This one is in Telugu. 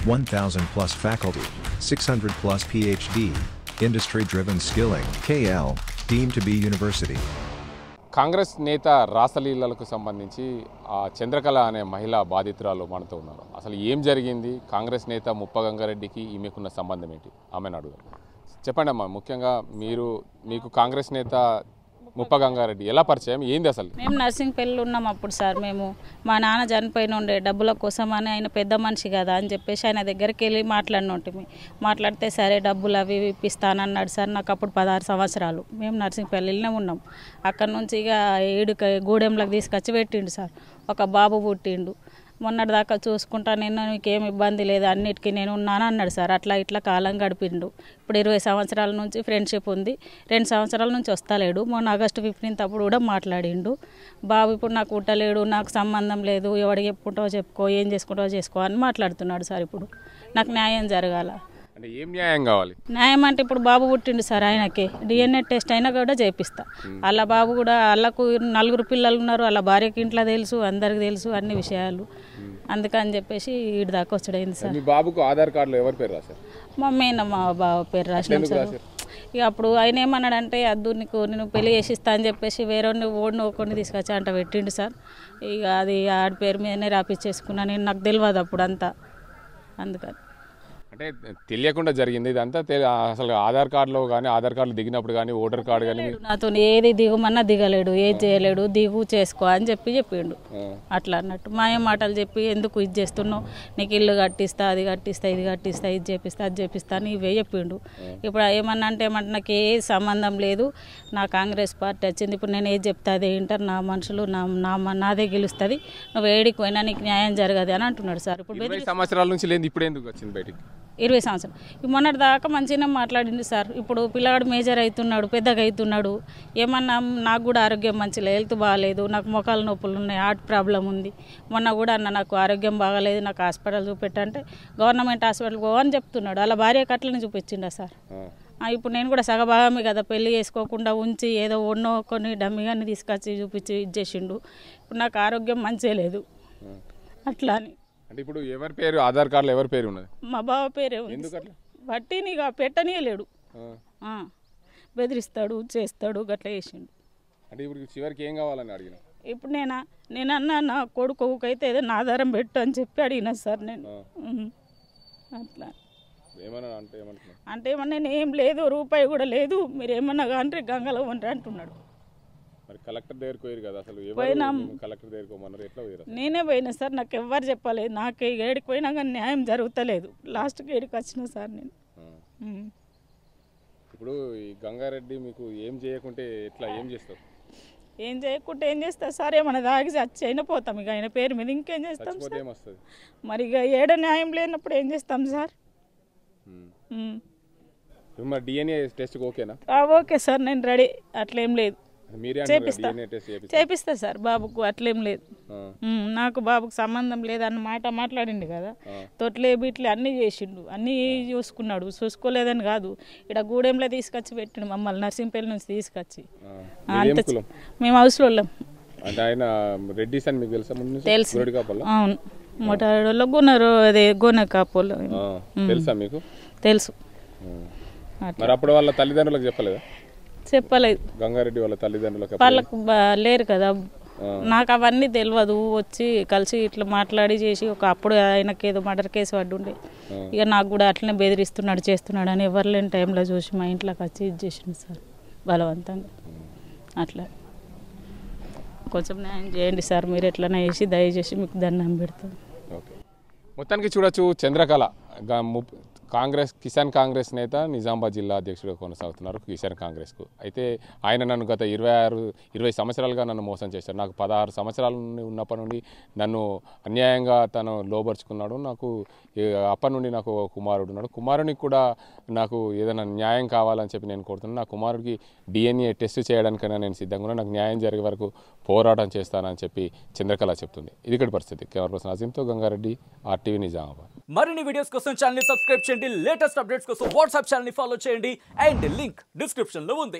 1,000 plus faculty, 600 plus PhD, industry-driven skilling, KL, deemed to be university. Congress నేత రాసలీలలకు సంబంధించి ఆ చంద్రకళ అనే మహిళా బాధితురాలు మనతో ఉన్నారు. అసలు ఏం జరిగింది, కాంగ్రెస్ నేత ముప్ప గంగారెడ్డికి ఈమెకున్న సంబంధం ఏంటి, ఆమెను అడుగుదాం. చెప్పండి అమ్మా, ముఖ్యంగా మీకు కాంగ్రెస్ నేత ముప్ప గంగారెడ్డి ఎలా పరిచయం, ఏంది అసలు? మేము నర్సింగ్పల్లిలో ఉన్నాం అప్పుడు సార్. మా నాన్న చనిపోయిన ఉండే డబ్బుల కోసం అని, ఆయన పెద్ద మనిషి కదా అని చెప్పేసి ఆయన దగ్గరికి వెళ్ళి మాట్లాడినట్టు మాట్లాడితే సరే డబ్బులు అవి ఇప్పిస్తానన్నాడు సార్. నాకు అప్పుడు 16 సంవత్సరాలు. మేము నర్సింగ్పల్లిలోనే ఉన్నాం. అక్కడ నుంచి ఇక ఏడుక గూడెంలోకి తీసుకొచ్చి పెట్టిండు సార్. ఒక బాబు పుట్టిండు. మొన్నటిదాకా చూసుకుంటా, నేను నీకేం ఇబ్బంది లేదు, అన్నిటికీ నేను ఉన్నాను అన్నాడు సార్. అట్లా ఇట్లా కాలం గడిపిండు. ఇప్పుడు 20 సంవత్సరాల నుంచి ఫ్రెండ్షిప్ ఉంది. 2 సంవత్సరాల నుంచి వస్తలేడు. మొన్న ఆగస్టు 15 అప్పుడు కూడా మాట్లాడిండు. బాబు ఇప్పుడు నాకు పుట్టలేడు, నాకు సంబంధం లేదు, ఎవడికి చెప్పుకుంటావో చెప్పుకో, ఏం చేసుకుంటావో చేసుకో అని మాట్లాడుతున్నాడు సార్. ఇప్పుడు నాకు న్యాయం జరగాల. అంటే ఏం న్యాయం కావాలి? న్యాయం అంటే ఇప్పుడు బాబు పుట్టిండు సార్, ఆయనకి DNA టెస్ట్ అయినా కూడా చేపిస్తా. వాళ్ళ బాబు కూడా, వాళ్ళకు 4 పిల్లలు ఉన్నారు, వాళ్ళ భార్యకి ఇంట్లో తెలుసు, అందరికి తెలుసు అన్ని విషయాలు. అందుకని చెప్పేసి వీడి దాకా వచ్చాడైంది సార్. మీ బాబుకు ఆధార్ కార్డులో ఎవరి పేరు రాశారు? మా బాబు పేరు రాసినాం సార్. ఇక అప్పుడు ఆయన ఏమన్నాడంటే, అద్దు నేను పెళ్లి చేసిస్తా అని చెప్పేసి వేరే ఓడిని ఒకరిని తీసుకొచ్చి అంట పెట్టిండు సార్. ఇక అది ఆడి పేరు మీదనే రాపిచ్చేసుకున్నా నేను. నాకు తెలియదు అప్పుడు అంతా. అందుకని అంటే తెలియకుండా జరిగింది ఇదంతా. అసలు ఆధార్ కార్డులో కానీ, ఆధార్ కార్డులు దిగినప్పుడు కానీ, ఓటర్ కార్డు కానీ నాతో ఏది దిగుమన్నా దిగలేడు, ఏది చేయలేడు, దిగు చేసుకో అని చెప్పిండు. అట్లా అన్నట్టు మాయ మాటలు చెప్పి, ఎందుకు ఇది చేస్తున్నావు, నీకు ఇల్లు కట్టిస్తా, అది కట్టిస్తా, ఇది కట్టిస్తా, ఇది చేపిస్తా, అది చేపిస్తా అని ఇవే చెప్పిండు. ఇప్పుడు ఏమన్నా అంటే నాకు ఏ సంబంధం లేదు, నా కాంగ్రెస్ పార్టీ వచ్చింది, ఇప్పుడు నేను ఏది చెప్తా అదే వింటారు నా మనుషులు, నాదే గెలుస్తుంది, నువ్వు ఏడికి పోయినా నీకు న్యాయం జరగదు అని అంటున్నాడు సార్. ఇప్పుడు 20 సంవత్సరాల నుంచి లేదు, ఇప్పుడు ఎందుకు వచ్చింది బయటికి? 20 సంవత్సరాలు మొన్నటి దాకా మంచిగానే మాట్లాడింది సార్. ఇప్పుడు పిల్లగాడు మేజర్ అవుతున్నాడు, పెద్దగా అవుతున్నాడు. ఏమన్నా నాకు కూడా ఆరోగ్యం మంచిగా, హెల్త్ బాగాలేదు, నాకు మొఖాల నొప్పులు ఉన్నాయి, హార్ట్ ప్రాబ్లం ఉంది. మొన్న కూడా అన్న నాకు ఆరోగ్యం బాగాలేదు, నాకు హాస్పిటల్ చూపెట్టంటే గవర్నమెంట్ హాస్పిటల్ పో అని చెప్తున్నాడు. అలా భార్య కట్లని చూపించిండా సార్. ఇప్పుడు నేను కూడా సగభాగమే కదా, పెళ్లి చేసుకోకుండా ఉంచి ఏదో ఉన్నో కొన్ని డమ్మిగాన్ని తీసుకొచ్చి చూపించి ఇచ్చేసిండు. ఇప్పుడు నాకు ఆరోగ్యం మంచిగా లేదు అట్లా అని. అంటే ఇప్పుడు ఎవరి పేరు ఆధార్ కార్డులో ఎవరి పేరు ఉన్నది? మా బావ పేరే ఉంది. బట్టి నీకు పెట్టనీయలేడు, బెదిరిస్తాడు, చేస్తాడు, గట్లా చేసిండు. అంటే ఇప్పుడు చివరికి ఏం కావాలని అడిగిన? ఇప్పుడు నేనన్నా నా కొడుకుకైతే ఏదైనా ఆధారం పెట్టు అని చెప్పి అడిగినా సార్ నేను. అట్లా అంటే ఏమన్నా నేను ఏం లేదు, రూపాయి కూడా లేదు, మీరు ఏమన్నా కానీ గంగలో ఉండరు అంటున్నాడు. కలెక్టర్ దగ్గరికి పోయారు కదా, అసలు కలెక్టర్ దగ్గరికి పోమన్నారు, ఎట్లా పోయారు? నేనే పోయినా సార్, నాకు ఎవ్వరు చెప్పలేదు. నాకు ఏడికి పోయినా కానీ న్యాయం జరుగుతలేదు. లాస్ట్కి ఏడికి వచ్చిన సార్ నేను. ఇప్పుడు ఈ గంగారెడ్డి మీకు ఏం చేయకుంటే ఎట్లా, ఏం చేస్తారు? ఏం చేయకుంటే ఏం చేస్తారు సార్, ఏమన్నా దాగి చచ్చి అయినా పోతాం ఇక ఆయన పేరు మీద. ఇంకేం చేస్తాం సార్? మరి ఇక ఏడ న్యాయం లేనప్పుడు ఏం చేస్తాం సార్? మరి DNA టెస్ట్ ఓకేనా? ఓకే సార్, నేను రెడీ, అట్లేం లేదు, చేపిస్తా సార్ బాబుకు, అట్లేం లేదు. నాకు బాబుకు సంబంధం లేదన్న మాట మాట్లాడిండు కదా, తొట్లే బిట్లే అన్నీ చేసిండు, అన్నీ చూసుకున్నాడు. చూసుకోలేదని కాదు, ఇక్కడ గూడెంలో తీసుకొచ్చి పెట్టిండు మమ్మల్ని, నర్సింగ్పల్లి నుంచి తీసుకొచ్చి. మేము హౌస్లో వాళ్ళం. తెలుసు, అవును, మొటాడోళ్ళు గున్నారు, అదే గోనె కాపోళ్ళు తెలుసు. అప్పుడు వాళ్ళ తల్లిదండ్రులకు చెప్పలేదా? చెప్పలేదు. గంగారెడ్డి వాళ్ళ తల్లిదండ్రులకు వాళ్ళకు లేరు కదా, నాకు అవన్నీ తెలియదు. వచ్చి కలిసి ఇట్లా మాట్లాడి చేసి అప్పుడు ఆయనకి ఏదో మర్డర్ కేసు పడ్డుండే. ఇక నాకు కూడా అట్లనే బెదిరిస్తున్నాడు, చేస్తున్నాడు అని ఎవరు లేని టైంలో చూసి మా ఇంట్లోకి వచ్చి ఇది చేసిండు సార్ బలవంతంగా. అట్లా కొంచెం న్యాయం చేయండి సార్, మీరు ఎట్లనే చేసి దయచేసి మీకు దండం పెడతాం. మొత్తానికి చూడొచ్చు, చంద్రకళ కిసాన్ కాంగ్రెస్ నేత, నిజామాబాద్ జిల్లా అధ్యక్షుడు కొనసాగుతున్నారు కిసాన్ కాంగ్రెస్కు. అయితే ఆయన నన్ను గత 20 సంవత్సరాలుగా నన్ను మోసం చేశారు. నాకు 16 సంవత్సరాల ఉన్నప్పటి నుండి నన్ను అన్యాయంగా తను లోబరుచుకున్నాడు. నాకు అప్పటి నుండి నాకు కుమారుడు ఉన్నాడు. కుమారునికి కూడా నాకు ఏదైనా న్యాయం కావాలని చెప్పి నేను కోరుతున్నాను. నా కుమారుడికి DNA టెస్ట్ చేయడానికైనా నేను సిద్ధంగా ఉన్నాను. నాకు న్యాయం జరిగే వరకు పోరాటం చేస్తానని చెప్పి చంద్రకళ చెప్తుంది. ఇది ఇక్కడ పరిస్థితి. కెమెరా పర్సన్ అజీంతో గంగారెడ్డి, RTV నిజామాబాద్. మరిన్ని వీడియోస్ కోసం ఛానల్ ని సబ్స్క్రైబ్ చేయండి, లేటెస్ట్ అప్డేట్స్ కోసం వాట్సాప్ ఛానల్ ని ఫాలో చేయండి, అండ్ లింక్ డిస్క్రిప్షన్ లో ఉంది.